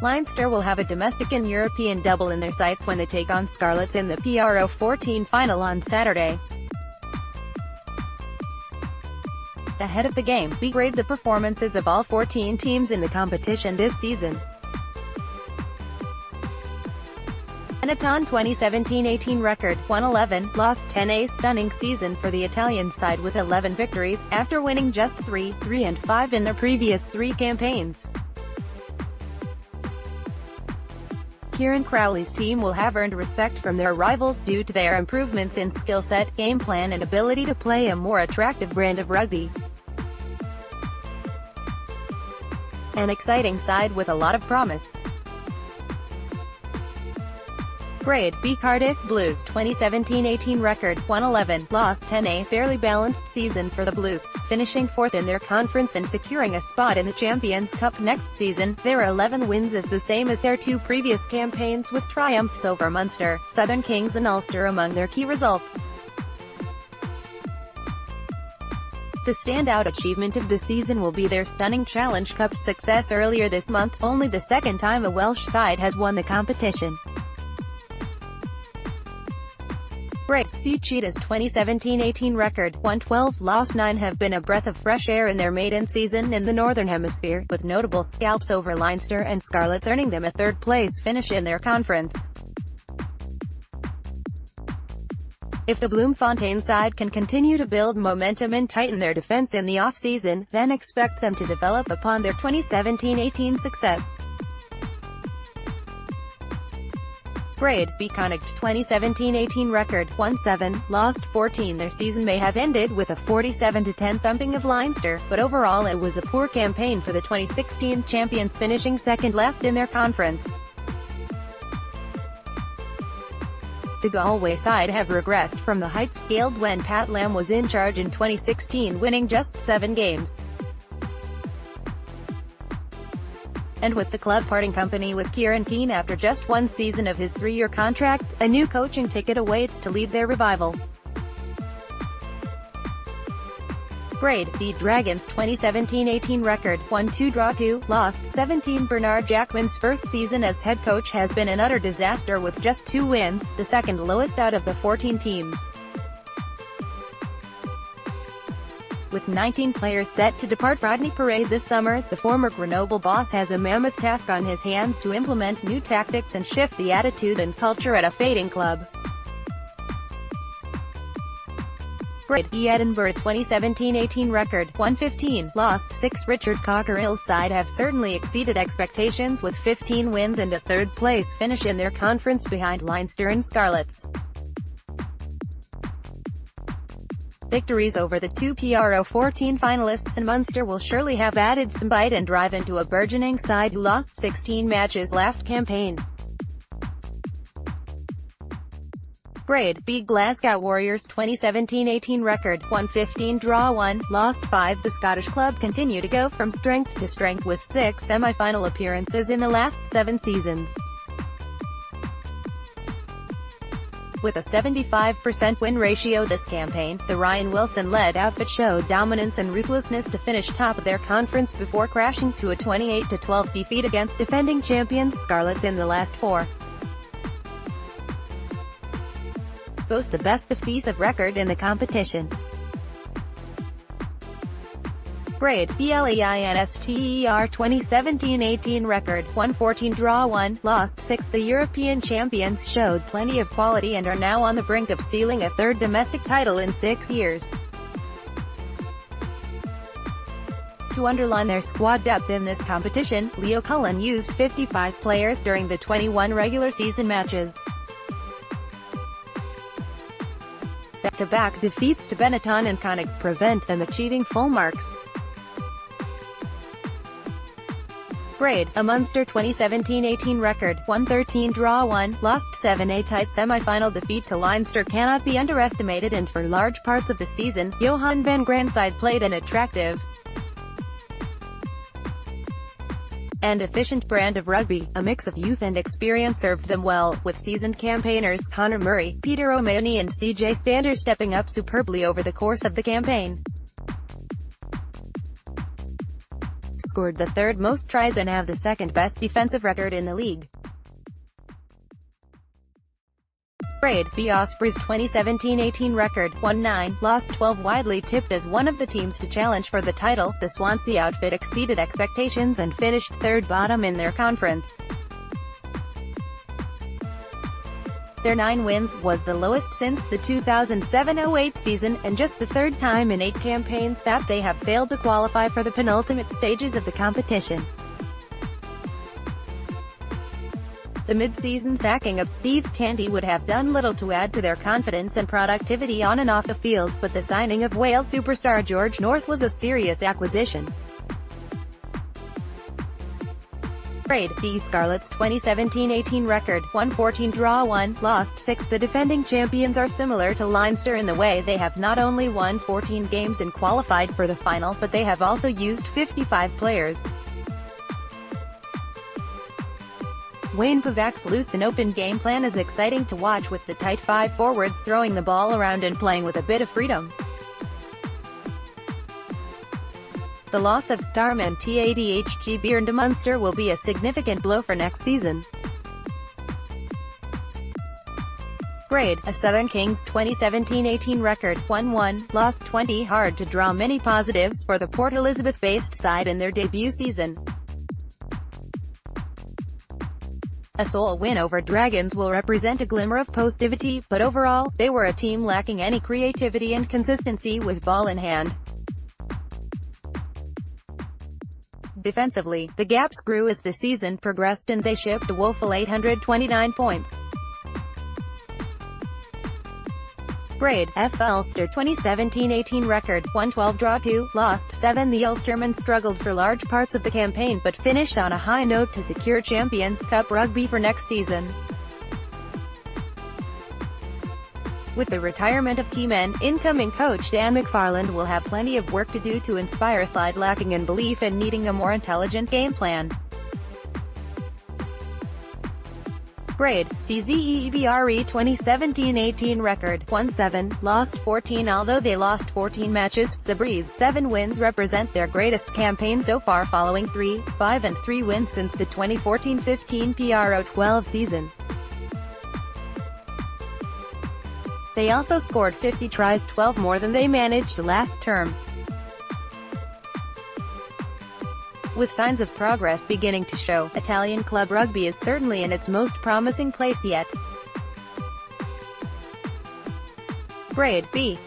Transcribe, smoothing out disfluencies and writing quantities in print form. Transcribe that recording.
Leinster will have a domestic and European double in their sights when they take on Scarlets in the PRO 14 final on Saturday. Ahead of the game, we grade the performances of all 14 teams in the competition this season. BENETTON 2017-18 record, 1-11, lost 10. A stunning season for the Italian side with 11 victories, after winning just 3, 3 and 5 in their previous 3 campaigns. Kieran Crowley's team will have earned respect from their rivals due to their improvements in skill set, game plan and ability to play a more attractive brand of rugby. An exciting side with a lot of promise. Grade B Cardiff Blues 2017-18 record, 1-11, lost 10. A fairly balanced season for the Blues, finishing 4th in their conference and securing a spot in the Champions Cup next season. Their 11 wins is the same as their 2 previous campaigns, with triumphs over Munster, Southern Kings and Ulster among their key results. The standout achievement of the season will be their stunning Challenge Cup success earlier this month, only the second time a Welsh side has won the competition. Grade C Cheetahs 2017-18 record, 1-12, lost 9 have been a breath of fresh air in their maiden season in the Northern Hemisphere, with notable scalps over Leinster and Scarlets earning them a third-place finish in their conference. If the Bloemfontein side can continue to build momentum and tighten their defence in the off-season, then expect them to develop upon their 2017-18 success. Grade B Connacht 2017-18 record, 1-7, lost 14. Their season may have ended with a 47-10 thumping of Leinster, but overall it was a poor campaign for the 2016 champions, finishing second last in their conference. The Galway side have regressed from the heights scaled when Pat Lam was in charge in 2016, winning just 7 games. And with the club parting company with Kieran Keane after just 1 season of his 3-year contract, a new coaching ticket awaits to lead their revival. Grade B Dragons 2017-18 record, 1-2 draw 2, lost 17. Bernard Jackman's first season as head coach has been an utter disaster with just 2 wins, the second lowest out of the 14 teams. With 19 players set to depart Rodney Parade this summer, the former Grenoble boss has a mammoth task on his hands to implement new tactics and shift the attitude and culture at a fading club. Grade E Edinburgh 2017-18 record, 1-15, lost 6. Richard Cockerill's side have certainly exceeded expectations with 15 wins and a third-place finish in their conference behind Leinster and Scarlets. Victories over the 2 PRO 14 finalists and Munster will surely have added some bite and drive into a burgeoning side who lost 16 matches last campaign. Grade B Glasgow Warriors 2017-18 record, 1-15 draw 1, lost 5. The Scottish club continue to go from strength to strength with 6 semi-final appearances in the last 7 seasons. With a 75% win ratio this campaign, the Ryan Wilson-led outfit showed dominance and ruthlessness to finish top of their conference before crashing to a 28-12 defeat against defending champions Scarlets in the last 4. Boast the best defensive record in the competition. Grade B Leinster 2017-18 record, 1-14 draw 1, lost 6. The European champions showed plenty of quality and are now on the brink of sealing a 3rd domestic title in 6 years. To underline their squad depth in this competition, Leo Cullen used 55 players during the 21 regular season matches. Back-to-back defeats to Benetton and Connacht prevent them achieving full marks. Grade A Munster 2017-18 record, 1-13 draw 1, lost 7. A tight semi-final defeat to Leinster cannot be underestimated, and for large parts of the season, Johan van Graan side played an attractive and efficient brand of rugby. A mix of youth and experience served them well, with seasoned campaigners Conor Murray, Peter O'Mahony and CJ Stander stepping up superbly over the course of the campaign. scored the third most tries and have the second best defensive record in the league. Grade B. Ospreys 2017-18 record, won 9, lost 12. Widely tipped as one of the teams to challenge for the title, the Swansea outfit exceeded expectations and finished third bottom in their conference. Their 9 wins was the lowest since the 2007-08 season, and just the third time in 8 campaigns that they have failed to qualify for the penultimate stages of the competition. The mid-season sacking of Steve Tandy would have done little to add to their confidence and productivity on and off the field, but the signing of Wales superstar George North was a serious acquisition. Grade D. Scarlets 2017-18 record, won 14, draw 1, lost 6. The defending champions are similar to Leinster in the way they have not only won 14 games and qualified for the final, but they have also used 55 players. Wayne Pavak's loose and open game plan is exciting to watch, with the tight 5 forwards throwing the ball around and playing with a bit of freedom. The loss of starman Tadhg Bjorn to Munster will be a significant blow for next season. Grade A. Southern Kings 2017-18 record, won 1, lost 20. Hard to draw many positives for the Port Elizabeth-based side in their debut season. A sole win over Dragons will represent a glimmer of positivity, but overall, they were a team lacking any creativity and consistency with ball in hand. Defensively, the gaps grew as the season progressed and they shipped a woeful 829 points. Grade F. Ulster 2017-18 record, won 12, draw 2, lost 7. The Ulstermen struggled for large parts of the campaign but finished on a high note to secure Champions Cup rugby for next season. With the retirement of key men, incoming coach Dan McFarland will have plenty of work to do to inspire a side lacking in belief and needing a more intelligent game plan. Grade C. Zebre 2017-18 record, won 7, lost 14. Although they lost 14 matches, Zebre's 7 wins represent their greatest campaign so far, following 3, 5 and 3 wins since the 2014-15 PRO12 season. They also scored 50 tries, 12 more than they managed last term. With signs of progress beginning to show, Italian club rugby is certainly in its most promising place yet. Grade B.